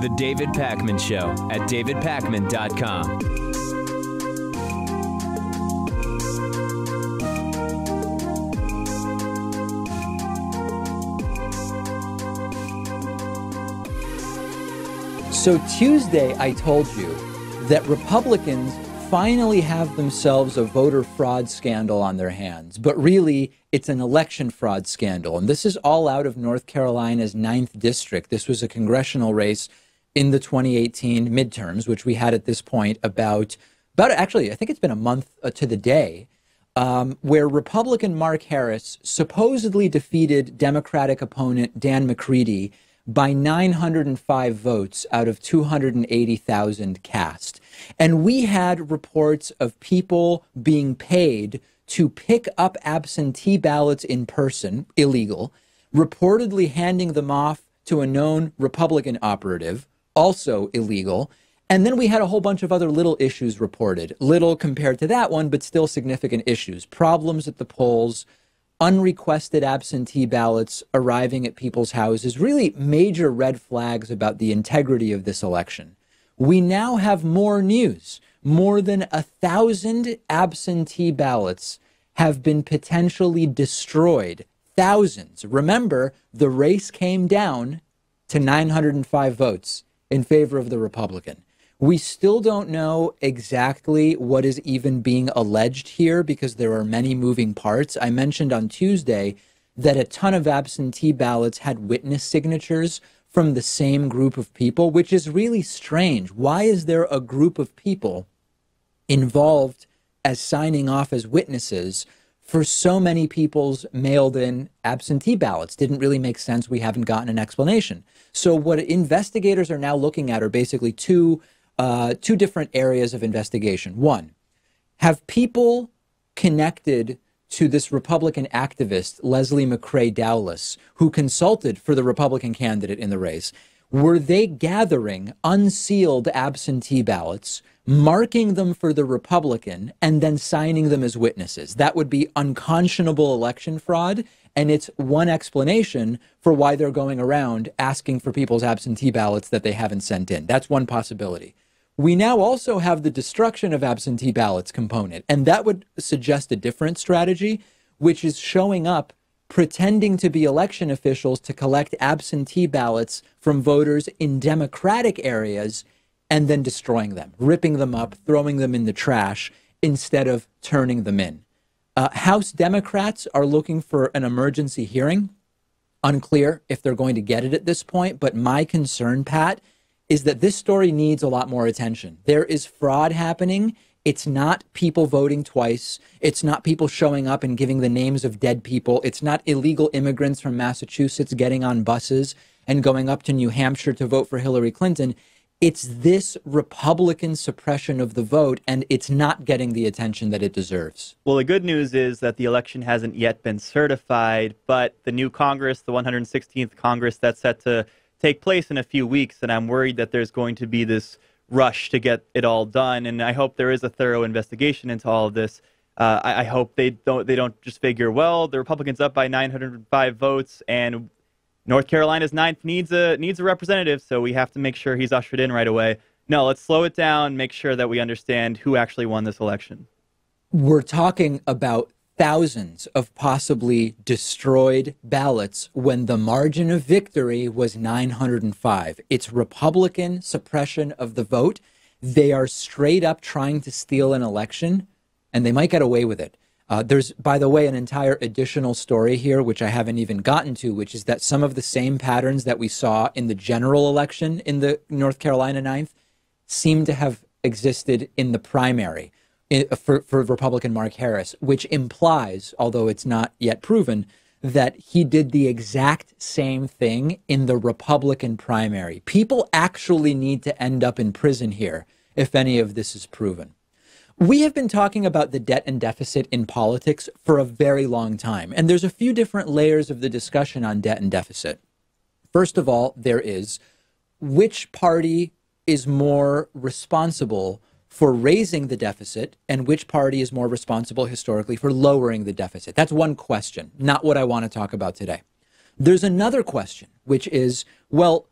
The David Pakman Show at davidpakman.com. So Tuesday, I told you that Republicans finally have themselves a voter fraud scandal on their hands, but really it's an election fraud scandal. And this is all out of North Carolina's 9th district. This was a congressional race in the 2018 midterms, which we had at this point about actually, I think it's been a month to the day, where Republican Mark Harris supposedly defeated Democratic opponent Dan McCready by 905 votes out of 280,000 cast. And we had reports of people being paid to pick up absentee ballots in person, illegal, reportedly handing them off to a known Republican operative, also illegal. And then we had a whole bunch of other little issues reported, little compared to that one, but still significant issues, problems at the polls, unrequested absentee ballots arriving at people's houses, really major red flags about the integrity of this election. We now have more news. More than 1,000 absentee ballots have been potentially destroyed. Thousands. Remember, the race came down to 905 votes in favor of the Republican. We still don't know exactly what is even being alleged here because there are many moving parts. I mentioned on Tuesday that a ton of absentee ballots had witness signatures from the same group of people, which is really strange. Why is there a group of people involved as signing off as witnesses for so many people's mailed-in absentee ballots? Didn't really make sense. We haven't gotten an explanation. So what investigators are now looking at are basically two different areas of investigation. One, have people connected to this Republican activist, Leslie McCrae Dowless, who consulted for the Republican candidate in the race, were they gathering unsealed absentee ballots, marking them for the Republican, and then signing them as witnesses? That would be unconscionable election fraud, and it's one explanation for why they're going around asking for people's absentee ballots that they haven't sent in. That's one possibility. We now also have the destruction of absentee ballots component, and that would suggest a different strategy, which is showing up, pretending to be election officials to collect absentee ballots from voters in Democratic areas and then destroying them, ripping them up, throwing them in the trash instead of turning them in. House Democrats are looking for an emergency hearing. Unclear if they're going to get it at this point, but my concern, Pat, is that this story needs a lot more attention. There is fraud happening. It's not people voting twice. It's not people showing up and giving the names of dead people. It's not illegal immigrants from Massachusetts getting on buses and going up to New Hampshire to vote for Hillary Clinton. It's this Republican suppression of the vote, and it's not getting the attention that it deserves. Well, the good news is that the election hasn't yet been certified, but the new Congress, the 116th Congress that's set to take place in a few weeks, and I'm worried that there's going to be this rush to get it all done, and I hope there is a thorough investigation into all of this. I hope they don't just figure, well, the Republicans up by 905 votes, and North Carolina's 9th needs a representative, so we have to make sure he's ushered in right away. No, let's slow it down, make sure that we understand who actually won this election. We're talking about thousands of possibly destroyed ballots when the margin of victory was 905. It's Republican suppression of the vote. They are straight up trying to steal an election, and they might get away with it. There's, by the way, an entire additional story here, which I haven't even gotten to, which is that some of the same patterns that we saw in the general election in the North Carolina 9th seem to have existed in the primary for Republican Mark Harris, which implies, although it's not yet proven, that he did the exact same thing in the Republican primary. People actually need to end up in prison here if any of this is proven. We have been talking about the debt and deficit in politics for a very long time, and there's a few different layers of the discussion on debt and deficit. First of all, there is which party is more responsible for raising the deficit and which party is more responsible historically for lowering the deficit? That's one question, not what I want to talk about today. There's another question, which is, well,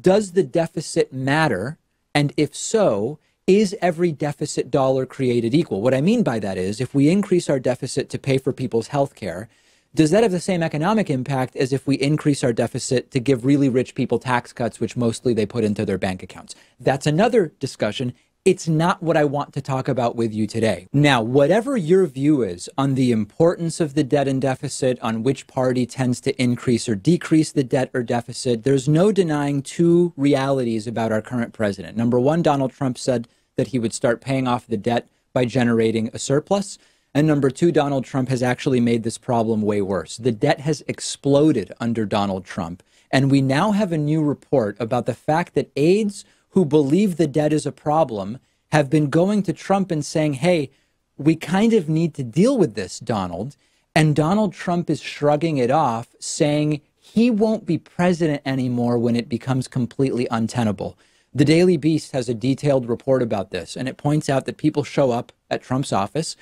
does the deficit matter? And if so, is every deficit dollar created equal? What I mean by that is, if we increase our deficit to pay for people's health care, does that have the same economic impact as if we increase our deficit to give really rich people tax cuts, which mostly they put into their bank accounts? That's another discussion. It's not what I want to talk about with you today. Now, whatever your view is on the importance of the debt and deficit, on which party tends to increase or decrease the debt or deficit, there's no denying two realities about our current president. Number one, Donald Trump said that he would start paying off the debt by generating a surplus. And number two, Donald Trump has actually made this problem way worse. The debt has exploded under Donald Trump. And we now have a new report about the fact that aides who believe the debt is a problem have been going to Trump and saying, hey, we kind of need to deal with this, Donald. And Donald Trump is shrugging it off, saying he won't be president anymore when it becomes completely untenable. The Daily Beast has a detailed report about this, and it points out that people show up at Trump's office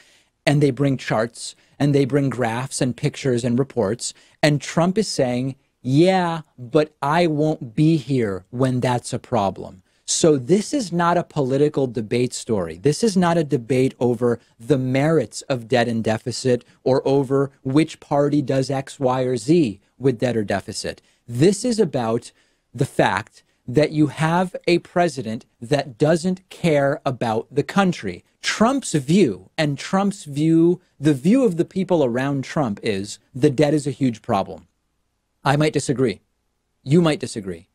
and they bring charts and they bring graphs and pictures and reports. And Trump is saying, yeah, but I won't be here when that's a problem. So this is not a political debate story. This is not a debate over the merits of debt and deficit or over which party does X, Y, or Z with debt or deficit. This is about the fact that you have a president that doesn't care about the country. Trump's view and Trump's view, the view of the people around Trump is the debt is a huge problem. I might disagree. You might disagree.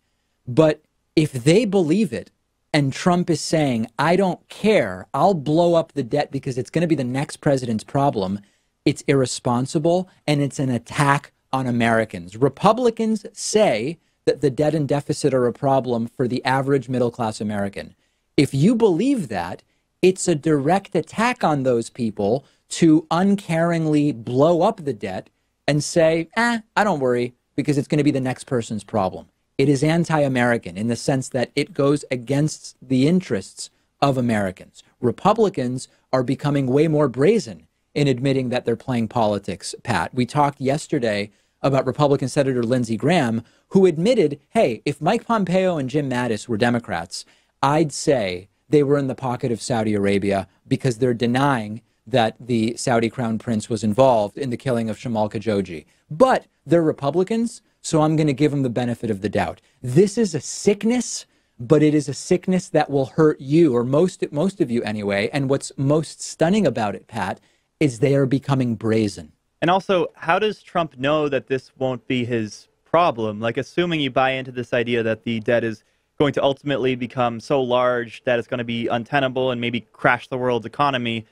But if they believe it and Trump is saying, I don't care, I'll blow up the debt because it's going to be the next president's problem, it's irresponsible and it's an attack on Americans. Republicans say that the debt and deficit are a problem for the average middle-class American. If you believe that, it's a direct attack on those people to uncaringly blow up the debt and say, I don't worry, because it's going to be the next person's problem. It is anti-American in the sense that it goes against the interests of Americans. Republicans are becoming way more brazen in admitting that they're playing politics, Pat. We talked yesterday about Republican Senator Lindsey Graham, who admitted, hey, if Mike Pompeo and Jim Mattis were Democrats, I'd say they were in the pocket of Saudi Arabia because they're denying that the Saudi crown prince was involved in the killing of Jamal Khashoggi. But they're Republicans, so I'm going to give them the benefit of the doubt. This is a sickness, but it is a sickness that will hurt you, or most of you anyway. And what's most stunning about it, Pat, is they are becoming brazen. And also, how does Trump know that this won't be his problem? Like, assuming you buy into this idea that the debt is going to ultimately become so large that it's going to be untenable and maybe crash the world's economy,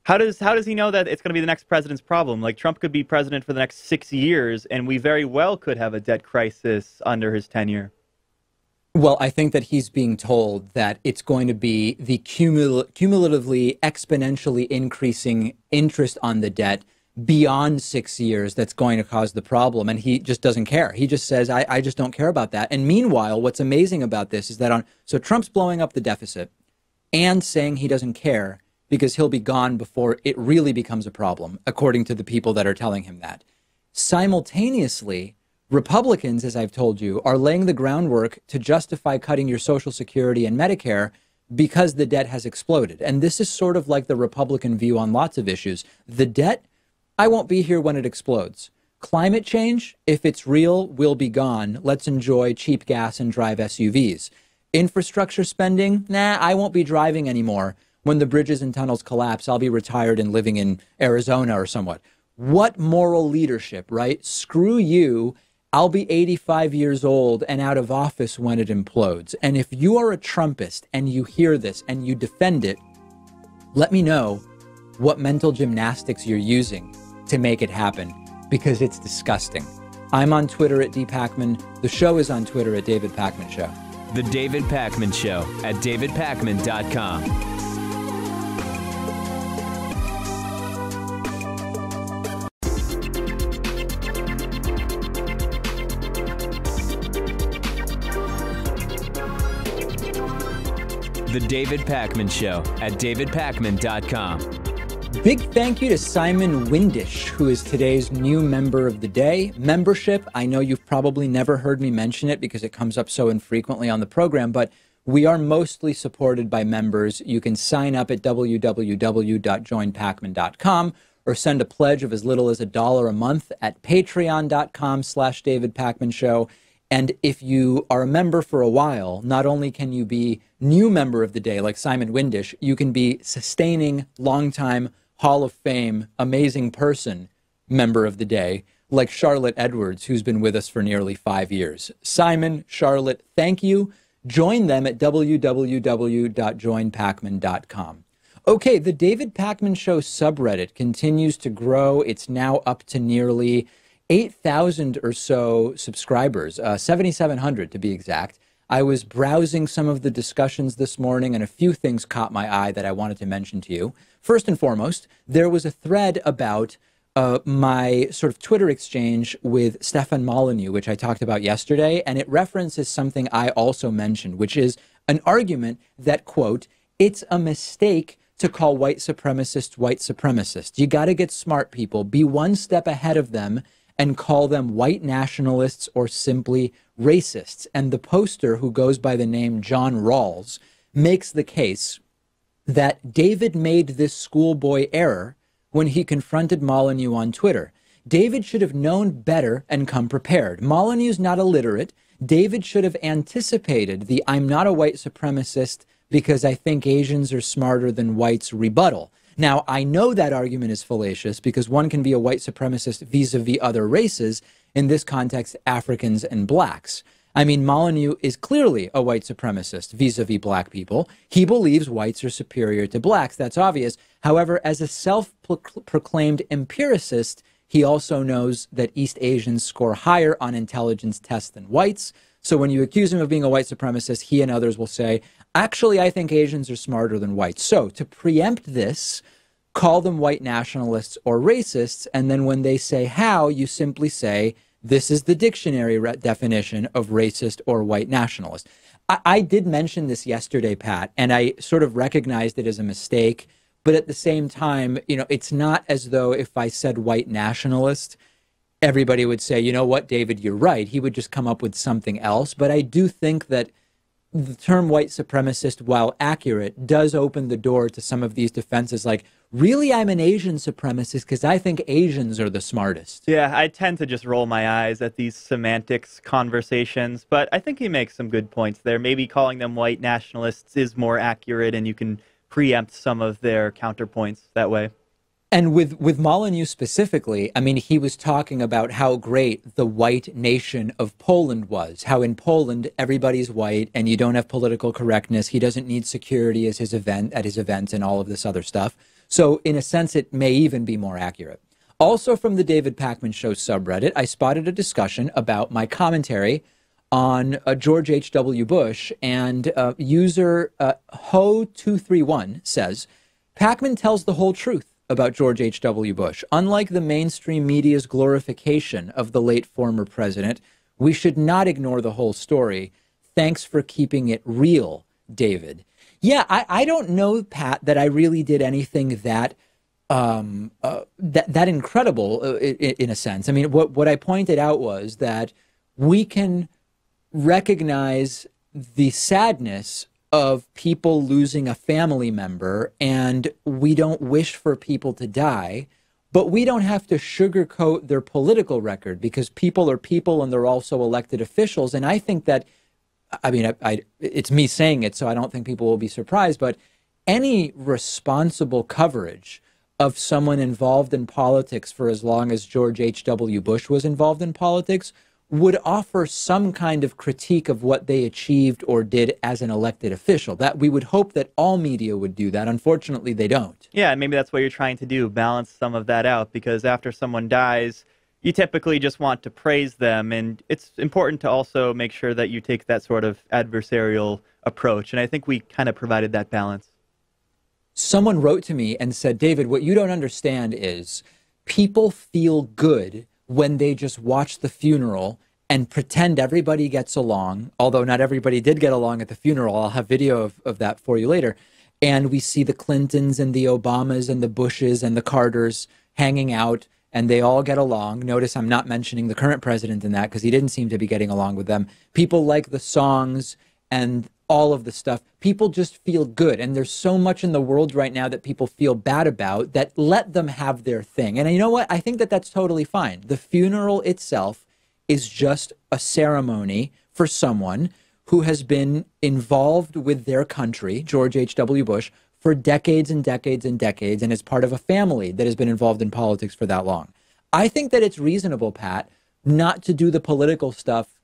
how does he know that it's going to be the next president's problem? Like, Trump could be president for the next 6 years, and we very well could have a debt crisis under his tenure. Well, I think that he's being told that it's going to be the cumulatively, exponentially increasing interest on the debt beyond 6 years that's going to cause the problem. And he just doesn't care. He just says, I just don't care about that. And meanwhile, what's amazing about this is that so Trump's blowing up the deficit and saying he doesn't care because he'll be gone before it really becomes a problem, according to the people that are telling him that. Simultaneously, Republicans, as I've told you, are laying the groundwork to justify cutting your Social Security and Medicare because the debt has exploded. And this is sort of like the Republican view on lots of issues. The debt, I won't be here when it explodes. Climate change, if it's real, will be gone. Let's enjoy cheap gas and drive SUVs. Infrastructure spending, I won't be driving anymore. When the bridges and tunnels collapse, I'll be retired and living in Arizona or somewhat. What moral leadership, right? Screw you. I'll be 85 years old and out of office when it implodes. And if you are a Trumpist and you hear this and you defend it, let me know what mental gymnastics you're using to make it happen, because it's disgusting. I'm on Twitter at @DPakman. The show is on Twitter at David Pakman Show. The David Pakman Show at davidpakman.com. The David Pakman Show at davidpakman.com. Big thank you to Simon Windish, who is today's new member of the day. Membership, I know you've probably never heard me mention it because it comes up so infrequently on the program, but we are mostly supported by members. You can sign up at www.joinpakman.com or send a pledge of as little as $1 a month at patreon.com/David Pakman Show. And if you are a member for a while, not only can you be new member of the day like Simon Windish, you can be sustaining longtime Hall of Fame, amazing person member of the day, like Charlotte Edwards, who's been with us for nearly 5 years. Simon, Charlotte, thank you. Join them at www.joinpakman.com. Okay, the David Pakman Show subreddit continues to grow. It's now up to nearly 8,000 or so subscribers, 7,700 to be exact. I was browsing some of the discussions this morning, and a few things caught my eye that I wanted to mention to you. First and foremost, there was a thread about my sort of Twitter exchange with Stefan Molyneux, which I talked about yesterday, and it references something I also mentioned, which is an argument that, quote, it's a mistake to call white supremacists. You got to get smart, people. Be one step ahead of them and call them white nationalists or simply racists. And the poster, who goes by the name John Rawls, makes the case that David made this schoolboy error when he confronted Molyneux on Twitter. David should have known better and come prepared. Molyneux's not illiterate. David should have anticipated the I'm not a white supremacist because I think Asians are smarter than whites rebuttal. Now, I know that argument is fallacious because one can be a white supremacist vis-a-vis other races, in this context, Africans and blacks. I mean, Molyneux is clearly a white supremacist vis-a-vis black people. He believes whites are superior to blacks. That's obvious. However, as a self-proclaimed empiricist, he also knows that East Asians score higher on intelligence tests than whites. So when you accuse him of being a white supremacist, he and others will say, actually, I think Asians are smarter than whites. So to preempt this, call them white nationalists or racists. And then when they say how, you simply say, this is the dictionary definition of racist or white nationalist. I did mention this yesterday, Pat, and I sort of recognized it as a mistake. But at the same time, you know, it's not as though if I said white nationalist, everybody would say, you know what, David, you're right. He would just come up with something else. But I do think that the term white supremacist, while accurate, does open the door to some of these defenses like, really, I'm an Asian supremacist because I think Asians are the smartest. Yeah, I tend to just roll my eyes at these semantics conversations, but I think he makes some good points there. Maybe calling them white nationalists is more accurate and you can preempt some of their counterpoints that way. And with Molyneux specifically, I mean, he was talking about how great the white nation of Poland was, how in Poland everybody's white and you don't have political correctness. He doesn't need security at his events and all of this other stuff. So in a sense, it may even be more accurate. Also from the David Pakman Show subreddit, I spotted a discussion about my commentary on George H.W. Bush, and user Ho231 says, Pakman tells the whole truth about George H.W. Bush. Unlike the mainstream media's glorification of the late former president, we should not ignore the whole story. Thanks for keeping it real, David. Yeah, I don't know, Pat, that I really did anything that that incredible in a sense. I mean, what I pointed out was that we can recognize the sadness of people losing a family member, and we don't wish for people to die, but we don't have to sugarcoat their political record because people are people and they're also elected officials. And I think that, I mean, it's me saying it, so I don't think people will be surprised, but any responsible coverage of someone involved in politics for as long as George H.W. Bush was involved in politics would offer some kind of critique of what they achieved or did as an elected official. That we would hope that all media would do that. Unfortunately, they don't. Yeah, and maybe that's what you're trying to do, balance some of that out, because after someone dies, you typically just want to praise them, and it's important to also make sure that you take that sort of adversarial approach, and I think we kind of provided that balance. Someone wrote to me and said, David, what you don't understand is people feel good when they just watch the funeral and pretend everybody gets along, although not everybody did get along at the funeral. I'll have video of that for you later. And we see the Clintons and the Obamas and the Bushes and the Carters hanging out, and they all get along. Notice I'm not mentioning the current president in that because he didn't seem to be getting along with them. People like the songs and all of the stuff. People just feel good. And there's so much in the world right now that people feel bad about, that let them have their thing. And you know what? I think that that's totally fine. The funeral itself is just a ceremony for someone who has been involved with their country, George H.W. Bush, for decades and decades and decades, and is part of a family that has been involved in politics for that long. I think that it's reasonable, Pat, not to do the political stuff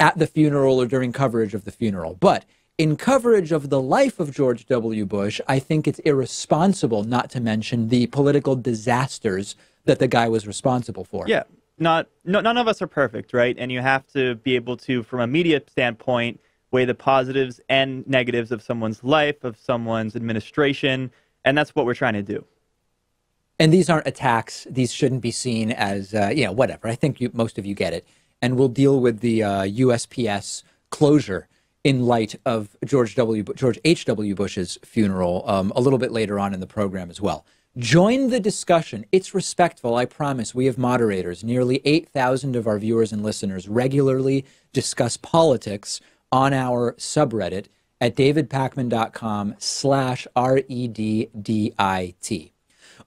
at the funeral or during coverage of the funeral. But in coverage of the life of George W. Bush, I think it's irresponsible not to mention the political disasters that the guy was responsible for. Yeah, none of us are perfect, right? And you have to be able to, from a media standpoint, weigh the positives and negatives of someone's life, of someone's administration, and that's what we're trying to do. And these aren't attacks. These shouldn't be seen as, whatever. I think most of you get it. And we'll deal with the USPS closure in light of George H.W. Bush's funeral a little bit later on in the program as well. Join the discussion. It's respectful, I promise. We have moderators. Nearly 8,000 of our viewers and listeners regularly discuss politics on our subreddit at davidpakman.com/REDDIT.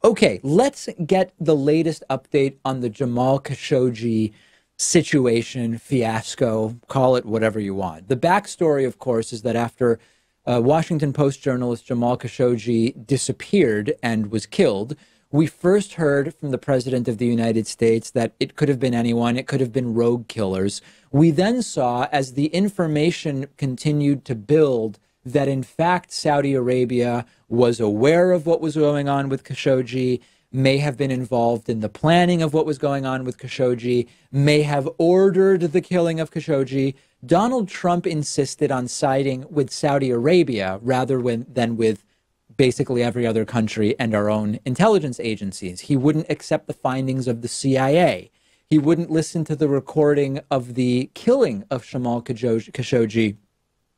Okay, let's get the latest update on the Jamal Khashoggi situation, fiasco, call it whatever you want. The backstory, of course, is that after Washington Post journalist Jamal Khashoggi disappeared and was killed, we first heard from the President of the United States that it could have been anyone, it could have been rogue killers. We then saw, as the information continued to build, that in fact Saudi Arabia was aware of what was going on with Khashoggi, may have been involved in the planning of what was going on with Khashoggi, may have ordered the killing of Khashoggi. Donald Trump insisted on siding with Saudi Arabia rather than with basically every other country and our own intelligence agencies. He wouldn't accept the findings of the CIA. He wouldn't listen to the recording of the killing of Jamal Khashoggi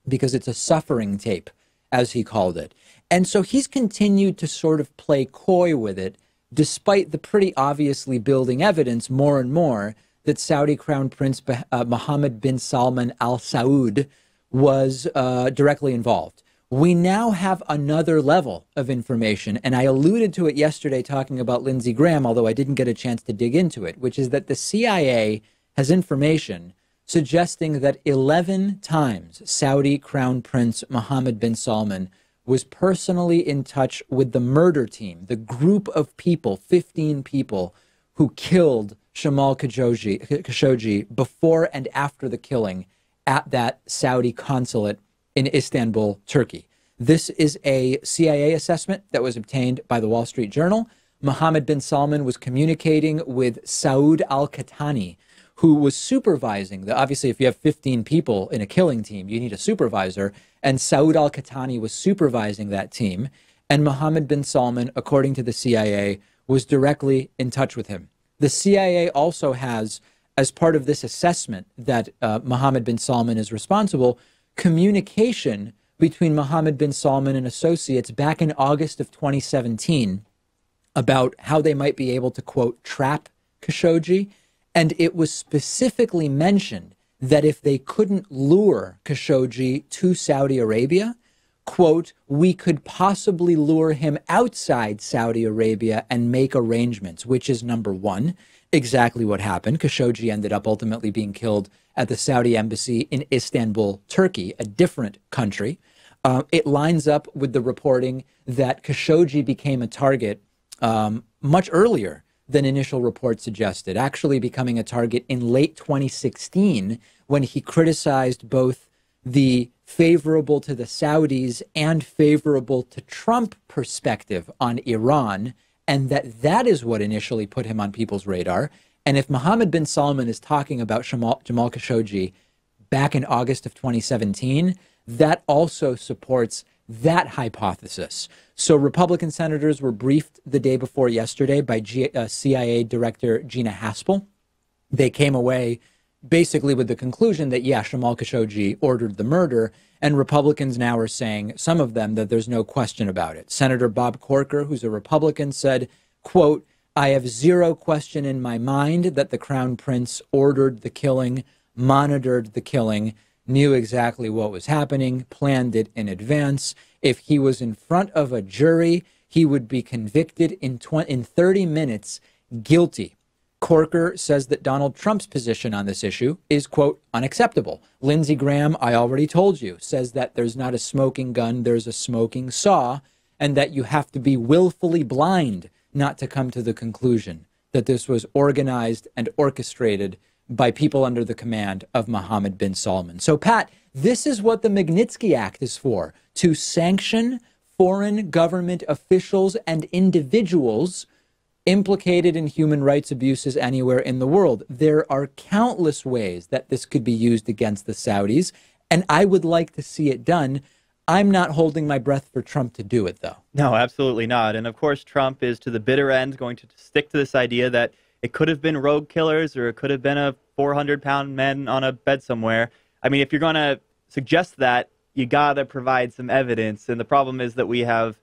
because it's a suffering tape, as he called it. And so he's continued to sort of play coy with it, despite the pretty obviously building evidence more and more that Saudi Crown Prince Mohammed bin Salman Al Saud was directly involved. We now have another level of information, and I alluded to it yesterday talking about Lindsey Graham, although I didn't get a chance to dig into it, which is that the CIA has information suggesting that 11 times Saudi Crown Prince Mohammed bin Salman was personally in touch with the murder team, the group of people, 15 people, who killed Jamal Khashoggi before and after the killing at that Saudi consulate in Istanbul, Turkey. This is a CIA assessment that was obtained by the Wall Street Journal. Mohammed bin Salman was communicating with Saud al-Qahtani, who was supervising obviously, if you have 15 people in a killing team, you need a supervisor. And Saud al-Qahtani was supervising that team. And Mohammed bin Salman, according to the CIA, was directly in touch with him. The CIA also has, as part of this assessment that Mohammed bin Salman is responsible, communication between Mohammed bin Salman and associates back in August of 2017 about how they might be able to, quote, trap Khashoggi. And it was specifically mentioned that if they couldn't lure Khashoggi to Saudi Arabia, quote, we could possibly lure him outside Saudi Arabia and make arrangements, which is number one, exactly what happened. Khashoggi ended up ultimately being killed at the Saudi embassy in Istanbul, Turkey, a different country. It lines up with the reporting that Khashoggi became a target much earlier than initial reports suggested, actually becoming a target in late 2016 when he criticized both the favorable to the Saudis and favorable to Trump perspective on Iran, and that is what initially put him on people's radar. And if Mohammed bin Salman is talking about Jamal Khashoggi back in August of 2017, that also supports that hypothesis. So Republican senators were briefed the day before yesterday by CIA Director Gina Haspel. They came away basically with the conclusion that, yeah, Jamal Khashoggi ordered the murder. And Republicans now are saying, some of them, that there's no question about it. Senator Bob Corker, who's a Republican, said, quote, "I have zero question in my mind that the Crown Prince ordered the killing, monitored the killing, knew exactly what was happening, planned it in advance. If he was in front of a jury, he would be convicted in 30 minutes, guilty." Corker says that Donald Trump's position on this issue is, quote, "unacceptable." Lindsey Graham, I already told you, says that there's not a smoking gun, there's a smoking saw, and that you have to be willfully blind not to come to the conclusion that this was organized and orchestrated by people under the command of Mohammed bin Salman. So, Pat, this is what the Magnitsky Act is for, to sanction foreign government officials and individuals implicated in human rights abuses anywhere in the world. There are countless ways that this could be used against the Saudis, and I would like to see it done. I'm not holding my breath for Trump to do it, though. No, absolutely not. And of course, Trump is to the bitter end going to stick to this idea that it could have been rogue killers or it could have been a 400-pound man on a bed somewhere. I mean, if you're going to suggest that, you got to provide some evidence. And the problem is that we have,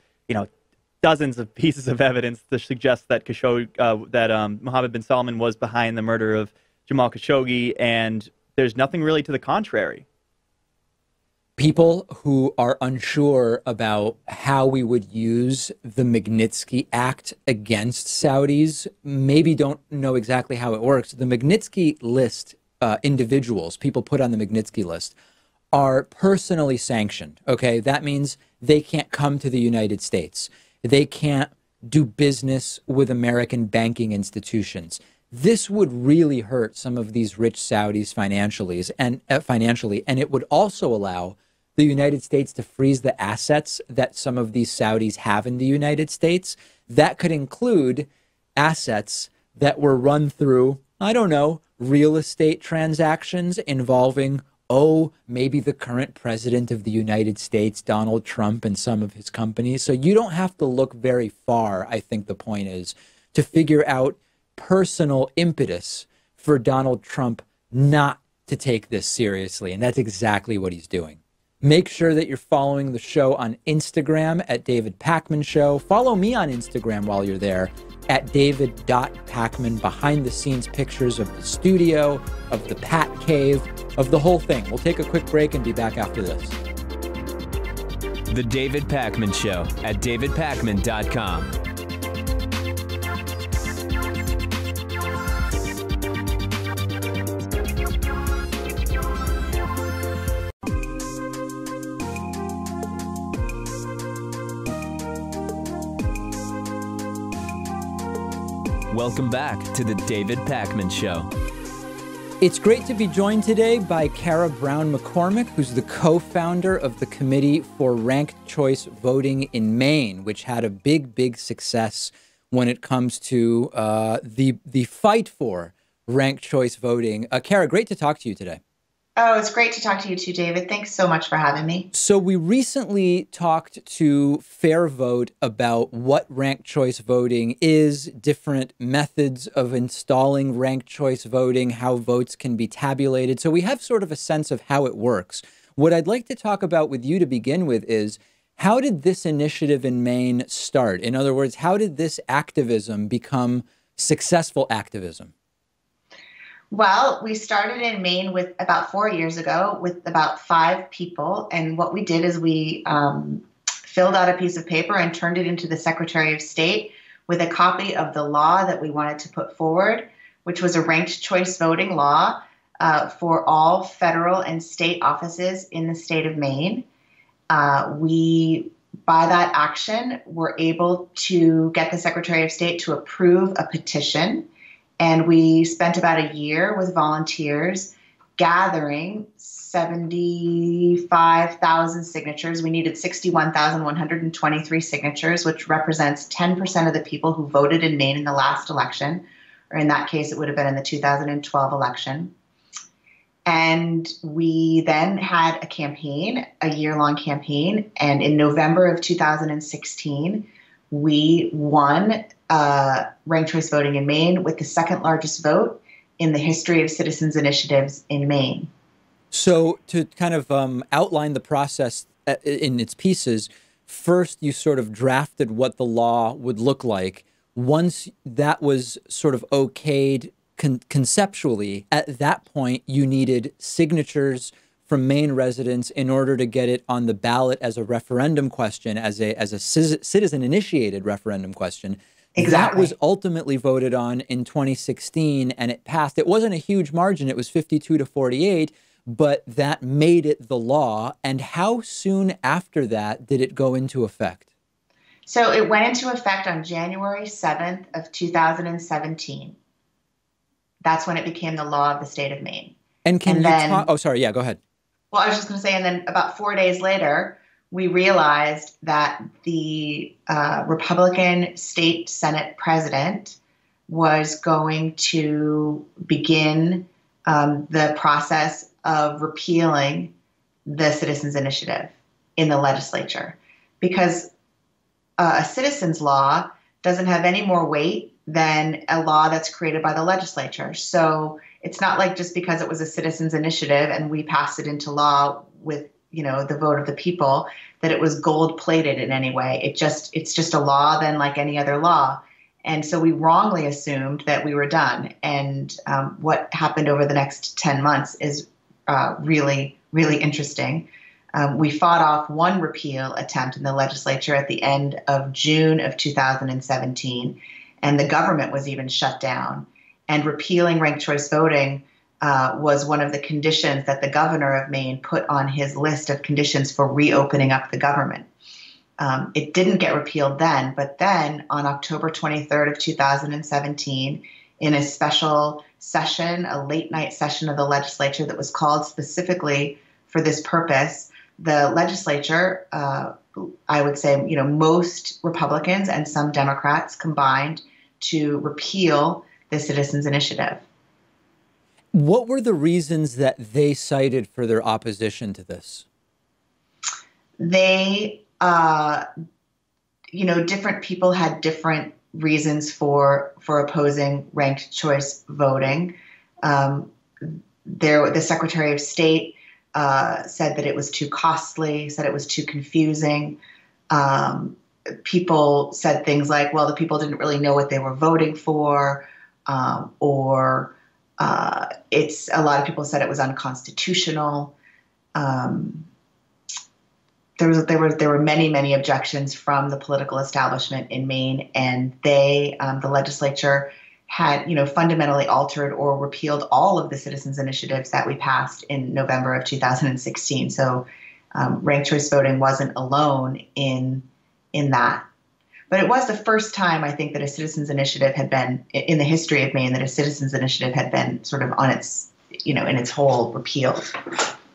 dozens of pieces of evidence to suggest that Mohammed bin Salman was behind the murder of Jamal Khashoggi, and there's nothing really to the contrary. People who are unsure about how we would use the Magnitsky Act against Saudis maybe don't know exactly how it works. The Magnitsky list, individuals, people put on the Magnitsky list, are personally sanctioned. Okay, that means they can't come to the United States. They can't do business with American banking institutions. This would really hurt some of these rich Saudis financially, and it would also allow the United States to freeze the assets that some of these Saudis have in the United States. That could include assets that were run through, I don't know, real estate transactions involving maybe the current president of the United States, Donald Trump, and some of his companies. So you don't have to look very far, I think the point is, to figure out personal impetus for Donald Trump not to take this seriously. And that's exactly what he's doing. Make sure that you're following the show on Instagram at David Pakman Show. Follow me on Instagram while you're there at David.Pakman. Behind the scenes pictures of the studio, of the Pat Cave, of the whole thing. We'll take a quick break and be back after this. The David Pakman Show at davidpakman.com. Welcome back to the David Pakman Show. It's great to be joined today by Cara Brown-McCormick, who's the co-founder of the Committee for Ranked Choice Voting in Maine, which had a big success when it comes to the fight for ranked choice voting. Cara, great to talk to you today. Oh, it's great to talk to you too, David. Thanks so much for having me. So we recently talked to Fair Vote about what ranked choice voting is, different methods of installing ranked choice voting, how votes can be tabulated. So we have sort of a sense of how it works. What I'd like to talk about with you to begin with is, how did this initiative in Maine start? In other words, how did this activism become successful activism? Well, we started in Maine with about 4 years ago with about 5 people. And what we did is we filled out a piece of paper and turned it into the Secretary of State with a copy of the law that we wanted to put forward, which was a ranked choice voting law for all federal and state offices in the state of Maine. We, by that action, were able to get the Secretary of State to approve a petition. And we spent about a year with volunteers gathering 75,000 signatures. We needed 61,123 signatures, which represents 10% of the people who voted in Maine in the last election, or in that case, it would have been in the 2012 election. And we then had a campaign, a year-long campaign. And in November of 2016, we won ranked choice voting in Maine with the second largest vote in the history of citizens' initiatives in Maine. So to kind of outline the process in its pieces, first you sort of drafted what the law would look like. Once that was sort of okayed conceptually, at that point you needed signatures from Maine residents in order to get it on the ballot as a referendum question, as a citizen-initiated referendum question. Exactly. That was ultimately voted on in 2016, and it passed. It wasn't a huge margin. It was 52-48, but that made it the law. And how soon after that did it go into effect? So it went into effect on January 7th of 2017. That's when it became the law of the state of Maine. And can you talk? Oh, sorry. Yeah, go ahead. Well, I was just going to say, and then about 4 days later, we realized that the Republican state Senate president was going to begin the process of repealing the Citizens Initiative in the legislature, because a citizen's law doesn't have any more weight than a law that's created by the legislature. So it's not like just because it was a citizens initiative and we passed it into law with, the vote of the people, that it was gold plated in any way. It's just a law then like any other law. And so we wrongly assumed that we were done. And what happened over the next 10 months is really, really interesting. We fought off one repeal attempt in the legislature at the end of June of 2017, and the government was even shut down. And repealing ranked choice voting was one of the conditions that the governor of Maine put on his list of conditions for reopening up the government. It didn't get repealed then, but then on October 23rd of 2017, in a special session, a late night session of the legislature that was called specifically for this purpose, the legislature, I would say, most Republicans and some Democrats combined to repeal the Citizens Initiative. What were the reasons that they cited for their opposition to this? They, different people had different reasons for opposing ranked choice voting. The Secretary of State said that it was too costly, said it was too confusing. People said things like, well, the people didn't really know what they were voting for, or it's a lot of people said it was unconstitutional. There were many objections from the political establishment in Maine, and the legislature had fundamentally altered or repealed all of the citizens initiatives that we passed in November of 2016. So ranked choice voting wasn't alone in that. But it was the first time, I think, that a citizens initiative had been, in the history of Maine, that a citizens initiative had been sort of on its, in its whole repealed.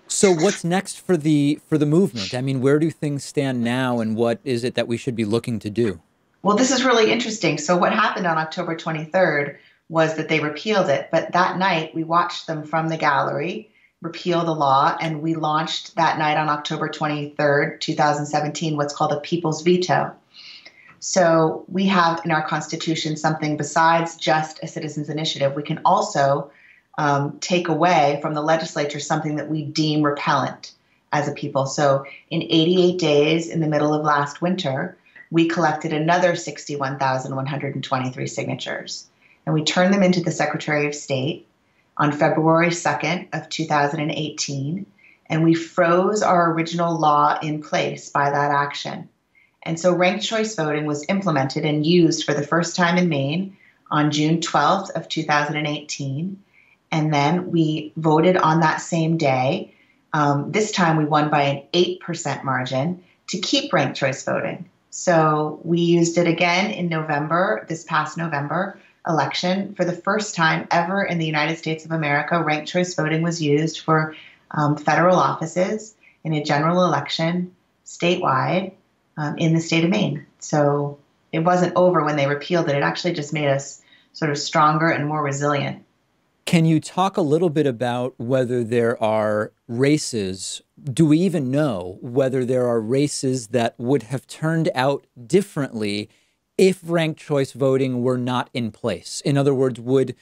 So what's next for the movement? I mean, where do things stand now, and what is it that we should be looking to do? Well, this is really interesting. So what happened on October 23rd was that they repealed it. But that night, we watched them from the gallery repeal the law, and we launched that night on October 23rd, 2017, what's called a people's veto. So we have in our Constitution something besides just a citizens initiative. We can also take away from the legislature something that we deem repellent as a people. So in 88 days in the middle of last winter, we collected another 61,123 signatures. And we turned them into the Secretary of State on February 2nd of 2018. And we froze our original law in place by that action. And so ranked choice voting was implemented and used for the first time in Maine on June 12th of 2018. And then we voted on that same day. This time we won by an 8% margin to keep ranked choice voting. So we used it again in November, this past November election. For the first time ever in the United States of America, ranked choice voting was used for federal offices in a general election statewide in the state of Maine. So it wasn't over when they repealed it. It actually just made us sort of stronger and more resilient. Can you talk a little bit about whether there are races? Do we even know whether there are races that would have turned out differently if ranked choice voting were not in place? In other words, would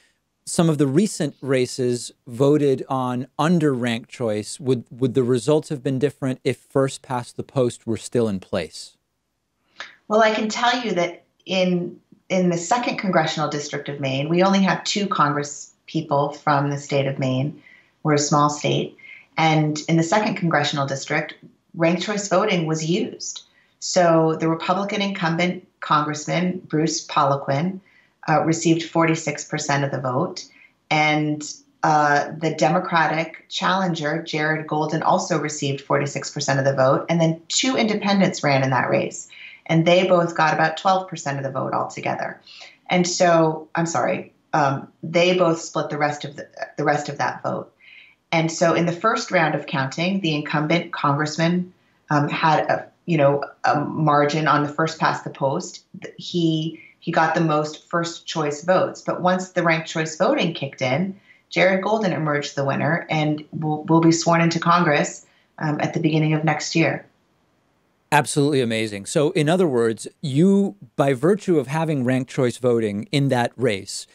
some of the recent races voted on under ranked choice, would the results have been different if first past the post were still in place? Well, I can tell you that in the 2nd Congressional District of Maine, we only have 2 Congress people from the state of Maine. We're a small state. And in the 2nd Congressional District, ranked choice voting was used. So the Republican incumbent Congressman, Bruce Poliquin, received 46% of the vote. And the Democratic challenger, Jared Golden, also received 46% of the vote. And then 2 independents ran in that race. And they both got about 12% of the vote altogether. And so, they both split the rest of that vote. And so in the first round of counting, the incumbent congressman had a margin on the first past the post. He got the most first choice votes. But once the ranked choice voting kicked in, Jared Golden emerged the winner and will be sworn into Congress at the beginning of next year. Absolutely amazing. So in other words, you, by virtue of having ranked choice voting in that race,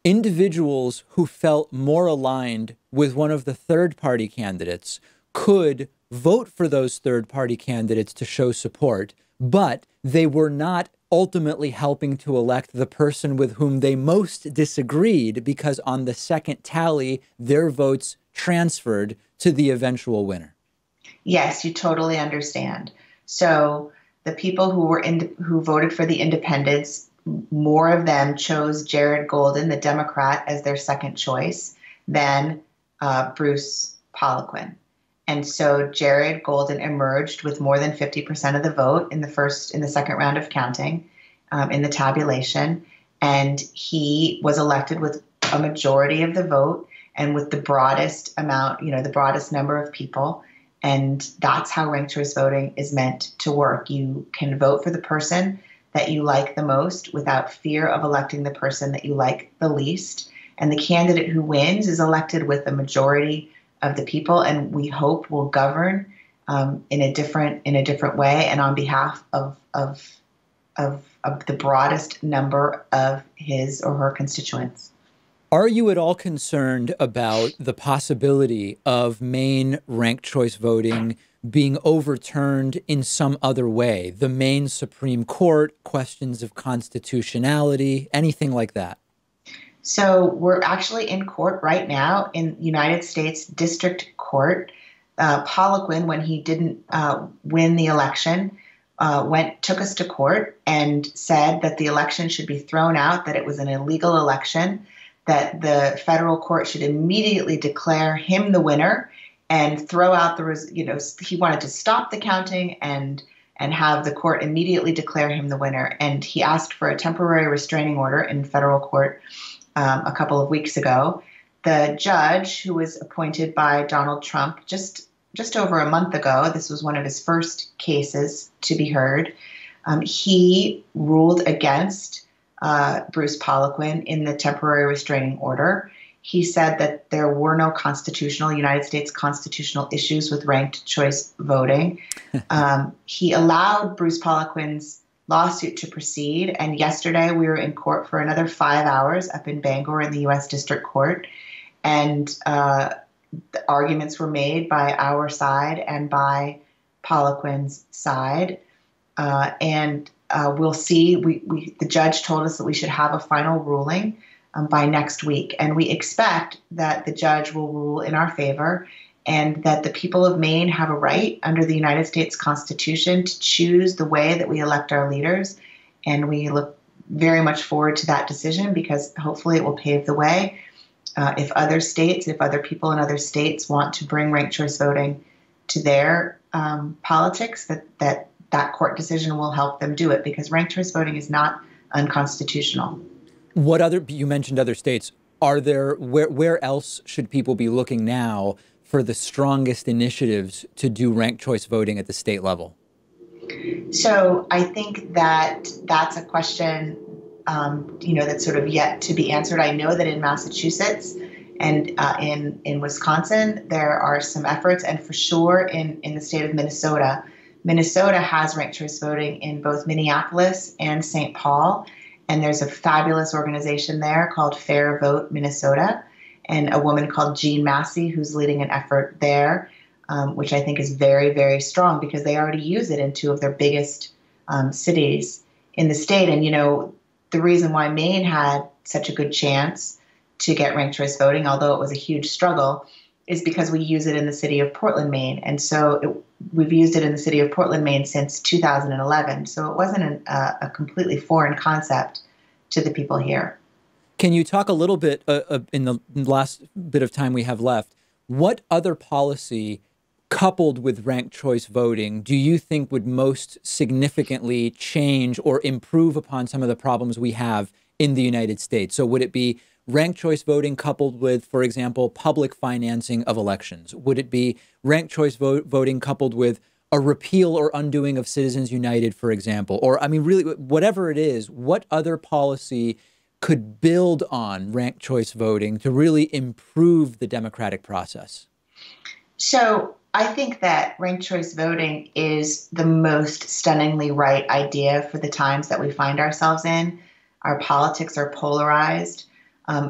individuals who felt more aligned with one of the third-party candidates could vote for those third-party candidates to show support, but they were not ultimately helping to elect the person with whom they most disagreed, because on the second tally, their votes transferred to the eventual winner. Yes, you totally understand. So the people who voted for the independents, more of them chose Jared Golden, the Democrat, as their second choice than Bruce Poliquin. And so Jared Golden emerged with more than 50% of the vote in the second round of counting, in the tabulation. And he was elected with a majority of the vote and with the broadest amount, the broadest number of people. And that's how ranked choice voting is meant to work. You can vote for the person that you like the most without fear of electing the person that you like the least. And the candidate who wins is elected with a majority of the people, and we hope will govern in a different way and on behalf of the broadest number of his or her constituents. Are you at all concerned about the possibility of Maine ranked choice voting being overturned in some other way? The Maine Supreme Court, questions of constitutionality, anything like that? So we're actually in court right now in United States District Court. Poliquin, when he didn't win the election, took us to court and said that the election should be thrown out, that it was an illegal election, that the federal court should immediately declare him the winner and throw out he wanted to stop the counting and have the court immediately declare him the winner. And he asked for a temporary restraining order in federal court a couple of weeks ago. The judge, who was appointed by Donald Trump just over a month ago, this was one of his first cases to be heard, he ruled against Bruce Poliquin in the temporary restraining order. He said that there were no United States constitutional issues with ranked choice voting. He allowed Bruce Poliquin's lawsuit to proceed, and yesterday we were in court for another 5 hours up in Bangor in the U.S. District Court, and the arguments were made by our side and by Poliquin's side, and we'll see. The judge told us that we should have a final ruling by next week, and we expect that the judge will rule in our favor and that the people of Maine have a right under the United States Constitution to choose the way that we elect our leaders, and we look very much forward to that decision because hopefully it will pave the way. If other people in other states want to bring ranked choice voting to their politics, that court decision will help them do it, because ranked choice voting is not unconstitutional. You mentioned other states. Where else should people be looking now for the strongest initiatives to do ranked choice voting at the state level? So I think that's a question, that's sort of yet to be answered. I know that in Massachusetts and in Wisconsin, there are some efforts, and for sure in the state of Minnesota. Minnesota has ranked choice voting in both Minneapolis and St. Paul, And there's a fabulous organization there called Fair Vote Minnesota, and a woman called Jean Massey who's leading an effort there, which I think is very, very strong because they already use it in two of their biggest cities in the state. And, the reason why Maine had such a good chance to get ranked choice voting, although it was a huge struggle, is because we use it in the city of Portland, Maine. And so we've used it in the city of Portland, Maine since 2011. So it wasn't a completely foreign concept to the people here. Can you talk a little bit in the last bit of time we have left, what other policy coupled with ranked choice voting do you think would most significantly change or improve upon some of the problems we have in the United States? So would it be ranked choice voting coupled with, for example, public financing of elections? Would it be ranked choice voting coupled with a repeal or undoing of Citizens United, for example? Or, I mean, really, whatever it is, what other policy could build on ranked choice voting to really improve the democratic process? So I think that ranked choice voting is the most stunningly right idea for the times that we find ourselves in. Our politics are polarized,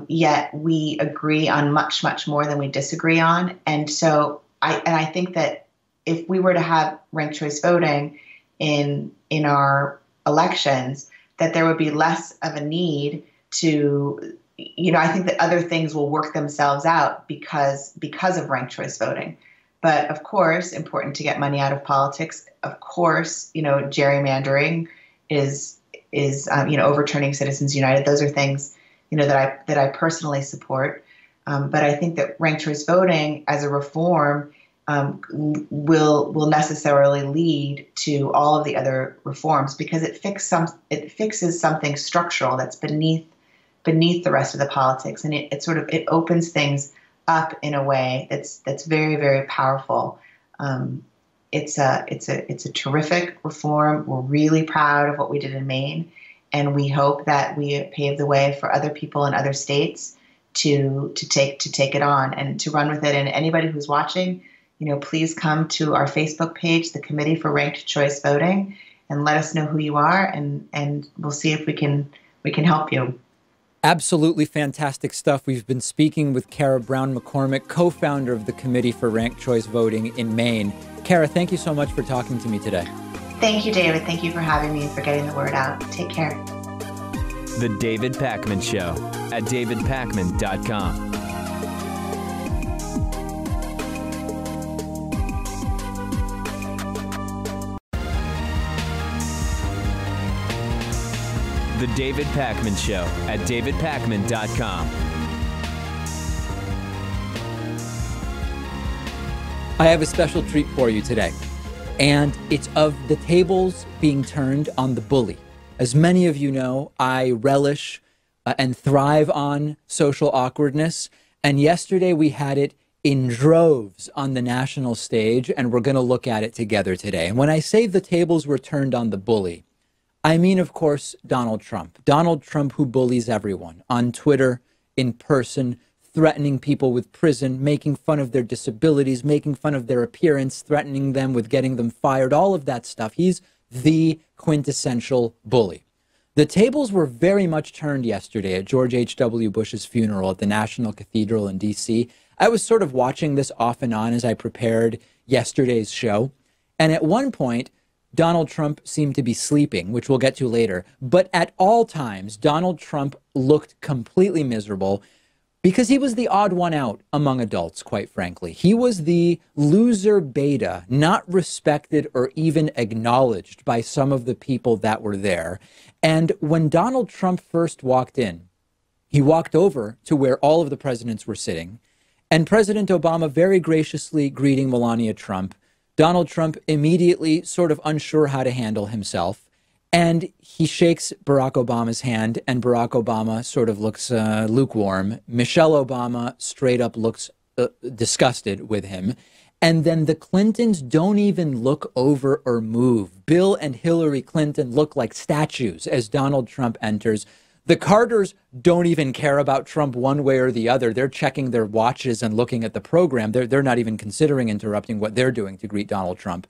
yet we agree on much, much more than we disagree on. And so I think that if we were to have ranked choice voting in our elections, that there would be less of a need to, I think that other things will work themselves out because of ranked choice voting. But of course, important to get money out of politics. Of course, gerrymandering is overturning Citizens United. Those are things, that I personally support. But I think that ranked choice voting as a reform will necessarily lead to all of the other reforms because it fixes something structural that's beneath the rest of the politics, and it opens things up in a way that's very, very powerful. It's a terrific reform. We're really proud of what we did in Maine, and we hope that we pave the way for other people in other states to take it on and to run with it. And anybody who's watching, please come to our Facebook page, the Committee for Ranked Choice Voting, and let us know who you are, and we'll see if we can help you. Absolutely fantastic stuff. We've been speaking with Cara Brown-McCormick, co-founder of the Committee for Ranked Choice Voting in Maine. Cara, thank you so much for talking to me today. Thank you, David. Thank you for having me and for getting the word out. Take care. The David Pakman Show at davidpakman.com. The David Pakman Show at davidpakman.com. I have a special treat for you today, and it's of the tables being turned on the bully. As many of you know, I relish and thrive on social awkwardness, and yesterday we had it in droves on the national stage, and we're going to look at it together today. And when I say the tables were turned on the bully, I mean, of course, Donald Trump. Donald Trump, who bullies everyone on Twitter, in person, threatening people with prison, making fun of their disabilities, making fun of their appearance, threatening them with getting them fired, all of that stuff. He's the quintessential bully. The tables were very much turned yesterday at George H.W. Bush's funeral at the National Cathedral in D.C. I was sort of watching this off and on as I prepared yesterday's show. And at one point, Donald Trump seemed to be sleeping, which we'll get to later. But at all times, Donald Trump looked completely miserable because he was the odd one out among adults, quite frankly. He was the loser beta, not respected or even acknowledged by some of the people that were there. And when Donald Trump first walked in, he walked over to where all of the presidents were sitting, and President Obama very graciously greeting Melania Trump. Donald Trump immediately sort of unsure how to handle himself, and he shakes Barack Obama's hand, and Barack Obama sort of looks lukewarm. Michelle Obama straight up looks disgusted with him. And then the Clintons don't even look over or move. Bill and Hillary Clinton look like statues as Donald Trump enters. The Carters don't even care about Trump one way or the other. They're checking their watches and looking at the program. They're not even considering interrupting what they're doing to greet Donald Trump.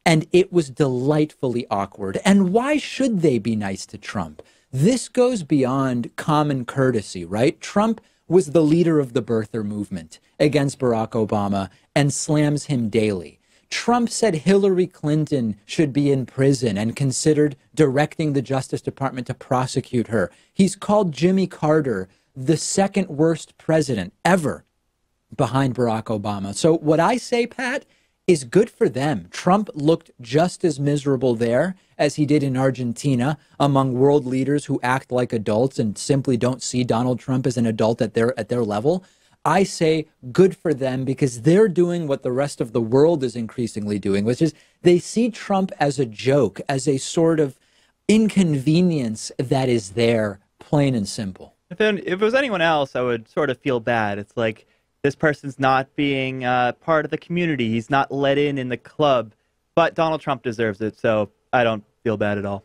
And it was delightfully awkward. And why should they be nice to Trump? This goes beyond common courtesy, right? Trump was the leader of the birther movement against Barack Obama and slams him daily. Trump said Hillary Clinton should be in prison and considered directing the Justice Department to prosecute her. He's called Jimmy Carter the second worst president ever behind Barack Obama. So what I say, Pat, is good for them. Trump looked just as miserable there as he did in Argentina among world leaders who act like adults and simply don't see Donald Trump as an adult at their level. I say good for them because they're doing what the rest of the world is increasingly doing, which is they see Trump as a joke, as a sort of inconvenience that is there, plain and simple. If it was anyone else, I would sort of feel bad. It's like this person's not being part of the community. He's not let in the club. But Donald Trump deserves it, so I don't feel bad at all.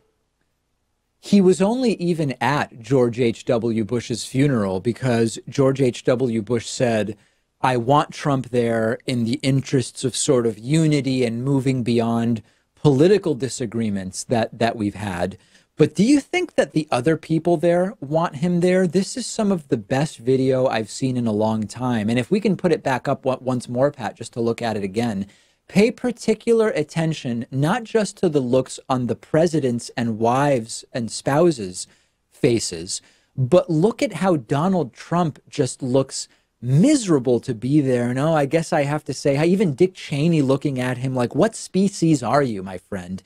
He was only even at George H.W. Bush's funeral because George H.W. Bush said, I want Trump there in the interests of sort of unity and moving beyond political disagreements that we've had. But do you think that the other people there want him there? This is some of the best video I've seen in a long time. And if we can put it back up once more, Pat, just to look at it again, pay particular attention, not just to the looks on the president's and wives' and spouses' faces, but look at how Donald Trump just looks miserable to be there. No, I guess I have to say, even Dick Cheney looking at him like, what species are you, my friend?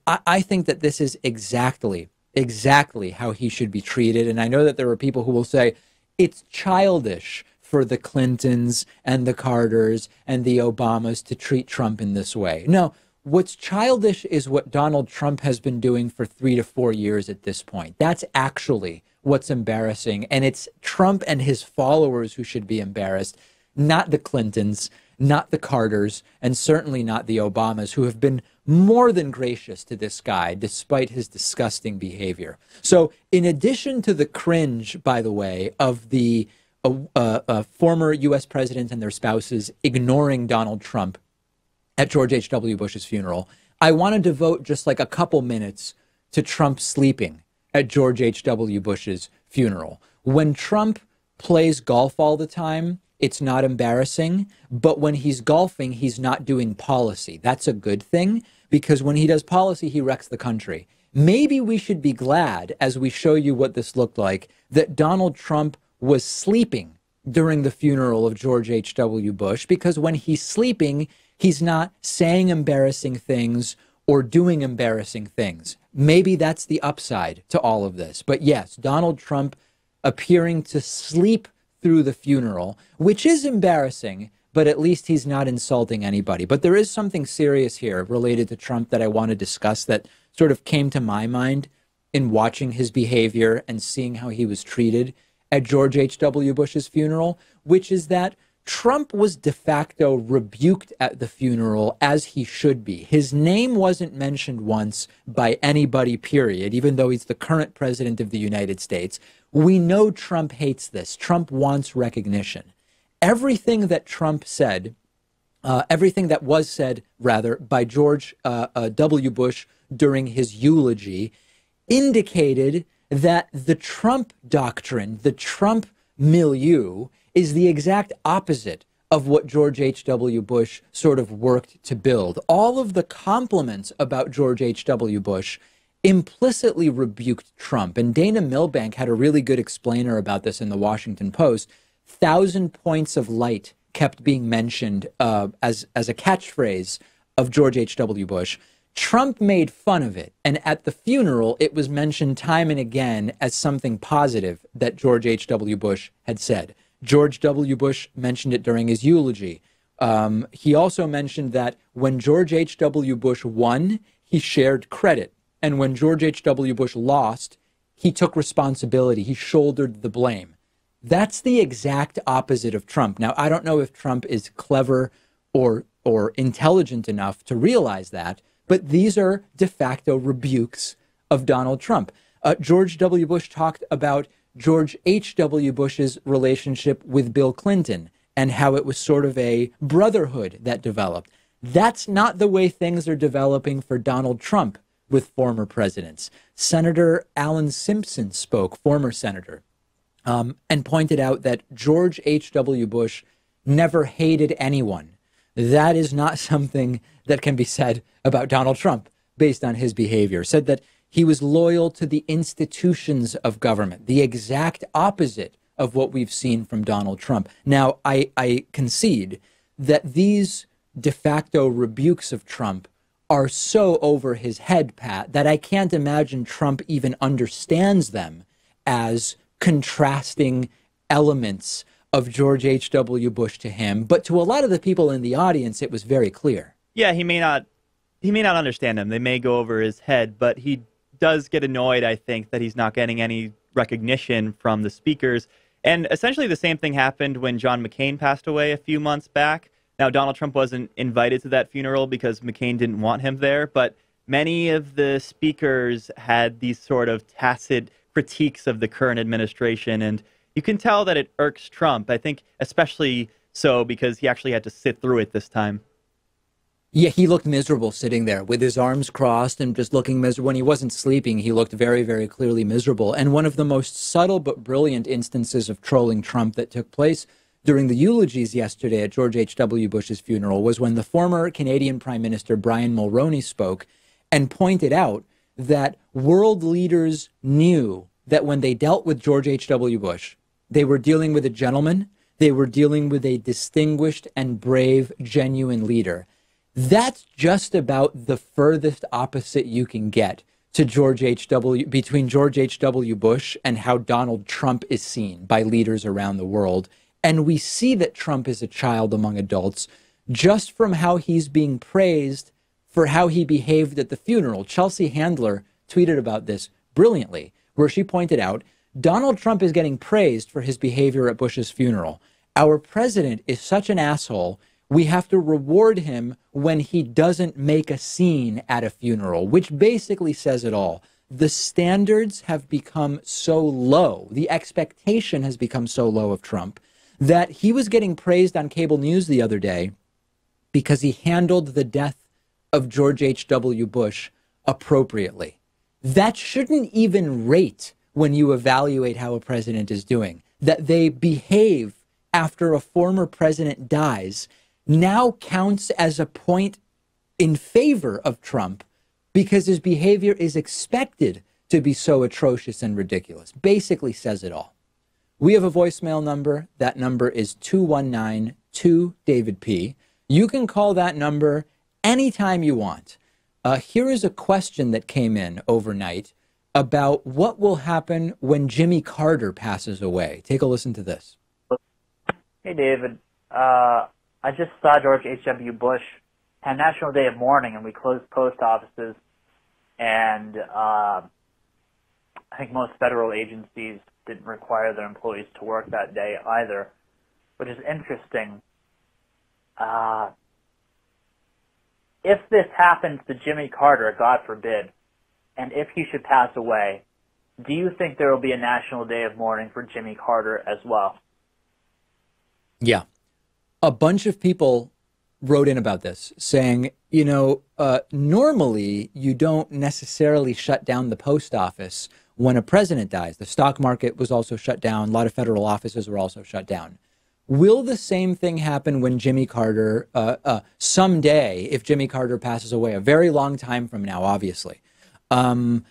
I think that this is exactly how he should be treated. And I know that there are people who will say it's childish for the Clintons and the Carters and the Obamas to treat Trump in this way. No, what's childish is what Donald Trump has been doing for 3 to 4 years at this point. That's actually what's embarrassing. And it's Trump and his followers who should be embarrassed, not the Clintons, not the Carters, and certainly not the Obamas, who have been more than gracious to this guy, despite his disgusting behavior. So in addition to the cringe, by the way, of the former U.S. president and their spouses ignoring Donald Trump at George H.W. Bush's funeral, I want to devote just like a couple minutes to Trump sleeping at George H.W. Bush's funeral. When Trump plays golf all the time, it's not embarrassing, but when he's golfing, he's not doing policy. That's a good thing, because when he does policy, he wrecks the country. Maybe we should be glad, as we show you what this looked like, that Donald Trump was sleeping during the funeral of George H.W. Bush, because when he's sleeping, he's not saying embarrassing things or doing embarrassing things. Maybe that's the upside to all of this. But yes, Donald Trump appearing to sleep through the funeral, which is embarrassing, but at least he's not insulting anybody. But there is something serious here related to Trump that I want to discuss that sort of came to my mind in watching his behavior and seeing how he was treated at George H.W. Bush's funeral, which is that Trump was de facto rebuked at the funeral, as he should be. His name wasn't mentioned once by anybody, period, even though he's the current president of the United States. We know Trump hates this. Trump wants recognition. Everything that Trump said, everything that was said, rather, by George W. Bush during his eulogy indicated that the Trump doctrine, the Trump milieu, is the exact opposite of what George H.W. Bush sort of worked to build. All of the compliments about George H.W. Bush implicitly rebuked Trump. And Dana Milbank had a really good explainer about this in the Washington Post. 1,000 points of light kept being mentioned as a catchphrase of George H.W. Bush. Trump made fun of it, and at the funeral, it was mentioned time and again as something positive that George H.W. Bush had said. George W. Bush mentioned it during his eulogy. He also mentioned that when George H.W. Bush won, he shared credit, and when George H.W. Bush lost, he took responsibility. He shouldered the blame. That's the exact opposite of Trump. Now, I don't know if Trump is clever or intelligent enough to realize that, but these are de facto rebukes of Donald Trump. George W. Bush talked about George H.W. Bush's relationship with Bill Clinton and how it was sort of a brotherhood that developed. That's not the way things are developing for Donald Trump with former presidents. Senator Alan Simpson spoke, former senator, and pointed out that George H.W. Bush never hated anyone. That is not something that can be said about Donald Trump based on his behavior. Said that he was loyal to the institutions of government, the exact opposite of what we've seen from Donald Trump. Now, I concede that these de facto rebukes of Trump are so over his head, Pat, that I can't imagine Trump even understands them as contrasting elements of George H.W. Bush to him. But to a lot of the people in the audience, it was very clear. Yeah, he may not understand them. They may go over his head, but he does get annoyed, I think, that he's not getting any recognition from the speakers. And essentially the same thing happened when John McCain passed away a few months back. Now, Donald Trump wasn't invited to that funeral because McCain didn't want him there, but many of the speakers had these sort of tacit critiques of the current administration, and you can tell that it irks Trump. I think especially so because he actually had to sit through it this time. Yeah, he looked miserable sitting there with his arms crossed and just looking miserable. When he wasn't sleeping, he looked very, very clearly miserable. And one of the most subtle but brilliant instances of trolling Trump that took place during the eulogies yesterday at George H.W. Bush's funeral was when the former Canadian Prime Minister Brian Mulroney spoke and pointed out that world leaders knew that when they dealt with George H.W. Bush, they were dealing with a gentleman, they were dealing with a distinguished and brave, genuine leader. That's just about the furthest opposite you can get to between George H.W. Bush and how Donald Trump is seen by leaders around the world. And we see that Trump is a child among adults just from how he's being praised for how he behaved at the funeral. Chelsea Handler tweeted about this brilliantly, where she pointed out, Donald Trump is getting praised for his behavior at Bush's funeral. Our president is such an asshole. We have to reward him when he doesn't make a scene at a funeral, which basically says it all. The standards have become so low, the expectation has become so low of Trump, that he was getting praised on cable news the other day because he handled the death of George H.W. Bush appropriately. That shouldn't even rate when you evaluate how a president is doing. That they behave after a former president dies now counts as a point in favor of Trump because his behavior is expected to be so atrocious and ridiculous. Basically says it all. We have a voicemail number. That number is 219-2-DAVID-P. You can call that number anytime you want. Here is a question that came in overnight about what will happen when Jimmy Carter passes away. Take a listen to this. Hey, David. I just saw George H.W. Bush had National Day of Mourning, and we closed post offices, and I think most federal agencies didn't require their employees to work that day either, which is interesting. If this happens to Jimmy Carter, God forbid, and if he should pass away, do you think there will be a National Day of Mourning for Jimmy Carter as well? Yeah. A bunch of people wrote in about this saying, normally you don't necessarily shut down the post office when a president dies. The stock market was also shut down. A lot of federal offices were also shut down. Will the same thing happen when Jimmy Carter, someday, if Jimmy Carter passes away, a very long time from now, obviously? I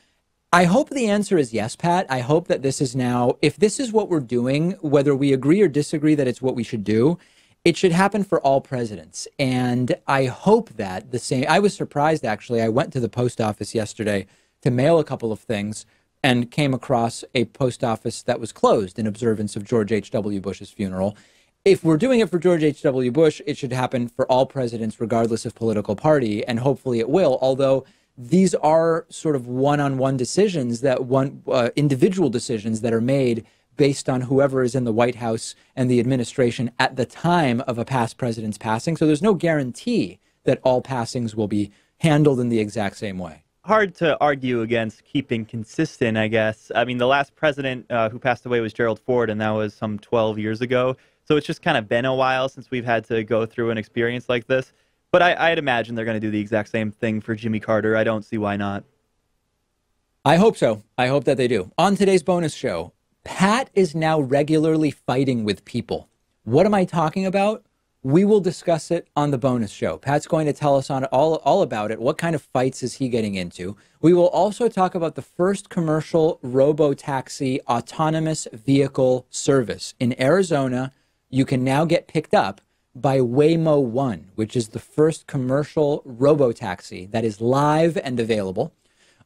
hope the answer is yes, Pat. I hope that this is now, if this is what we're doing, whether we agree or disagree that it's what we should do, it should happen for all presidents. And I hope that the same, I was surprised, actually. I went to the post office yesterday to mail a couple of things and came across a post office that was closed in observance of George H.W. Bush's funeral. If we're doing it for George H.W. Bush, it should happen for all presidents, regardless of political party, and hopefully it will, although these are sort of one-on-one decisions that individual decisions that are made based on whoever is in the White House and the administration at the time of a past president's passing. So there's no guarantee that all passings will be handled in the exact same way. Hard to argue against keeping consistent, I guess. I mean, the last president who passed away was Gerald Ford, and that was some 12 years ago. So it's just kind of been a while since we've had to go through an experience like this. But I'd imagine they're going to do the exact same thing for Jimmy Carter. I don't see why not. I hope so. I hope that they do. On today's bonus show, Pat is now regularly fighting with people. What am I talking about? We will discuss it on the bonus show. Pat's going to tell us on all about it. What kind of fights is he getting into? We will also talk about the first commercial robo-taxi autonomous vehicle service. In Arizona, you can now get picked up by Waymo One, which is the first commercial robo-taxi that is live and available.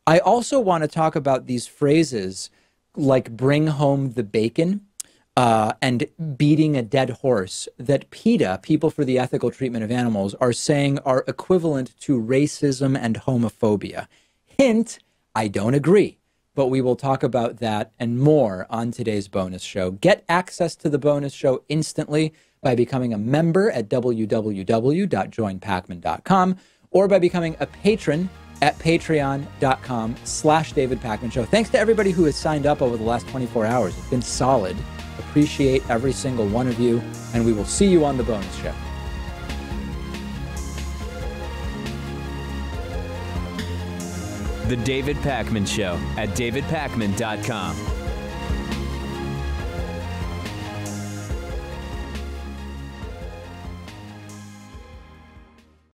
I also want to talk about these phrases like bring home the bacon, and beating a dead horse that PETA, People for the Ethical Treatment of Animals, are saying are equivalent to racism and homophobia. Hint, I don't agree, but we will talk about that and more on today's bonus show. Get access to the bonus show instantly by becoming a member at www.joinpakman.com or by becoming a patron at patreon.com/David Pakman Show. Thanks to everybody who has signed up over the last 24 hours. It's been solid. Appreciate every single one of you, and we will see you on the bonus show. The David Pakman Show at davidpakman.com.